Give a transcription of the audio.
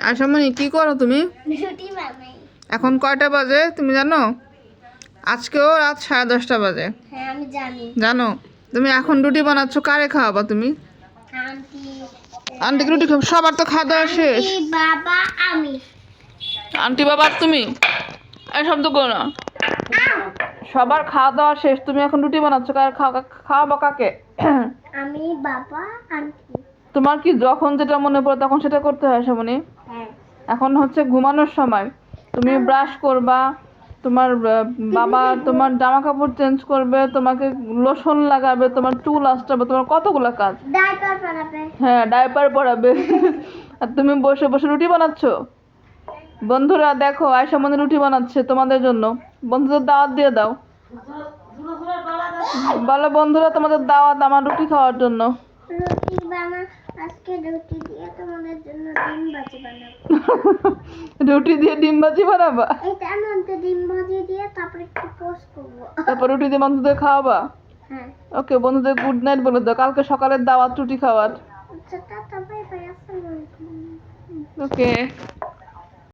আশামণি কি করো তুমি? রুটি বানাই। এখন কয়টা বাজে তুমি জানো? আজকেও রাত 10:30 বাজে। হ্যাঁ আমি জানি। জানো? তুমি এখন রুটি বানাচ্ছ, কারে খাওয়াবা তুমি? আন্টি, আন্টিকে রুটি খাও, সবার তো খাওয়া দাওয়া শেষ। আন্টি, বাবা, আমি। আন্টি বাবা আর তুমি? এই শব্দ করো না। সবার খাওয়া দাওয়া শেষ, তুমি এখন রুটি বানাচ্ছ, কার খাওয়াবা কাকে? আমি, বাবা, আন্টি। তোমার কি যখন যেটা মনে পড়ে তখন সেটা করতে হয় আশামণি? হ্যাঁ। এখন হচ্ছে ঘুমানোর সময়, তুমি ব্রাশ করবা, তোমার বাবা তোমার জামা কাপড় চেঞ্জ করবে, তোমাকে লোশন লাগাবে, তোমার চুল আঁচড়াবে, তোমার কতগুলো কাজ। ডাইপার পরাবে। হ্যাঁ, ডাইপার পরাবে। আর তুমি বসে বসে রুটি বানাচ্ছ। বন্ধুরা দেখো, আয়শামণি রুটি বানাচ্ছে তোমাদের জন্য। বন্ধুদের দাওয়াত দিয়ে দাও। বলো বন্ধুরা, তোমাদের দাওয়াত আমার রুটি খাওয়ার জন্য। রুটি বানা, আজকে রুটি দিয়ে তোমাদের জন্য ডিম ভাজি বানাবো। রুটি দিয়ে ডিম ভাজি বানাবা? এটার মধ্যে ডিম ভাজি দিয়ে তারপর একটু পোস্ট করবো। তারপর রুটি দিয়ে বন্ধুদের খাওয়াবা? হ্যাঁ। ওকে, বন্ধুদের গুড নাইট বলে দাও, কালকে সকালের দাওয়াত রুটি খাওয়ার। আচ্ছা, টাটা, বাই বাই, আসসালামু আলাইকুম। ওকে।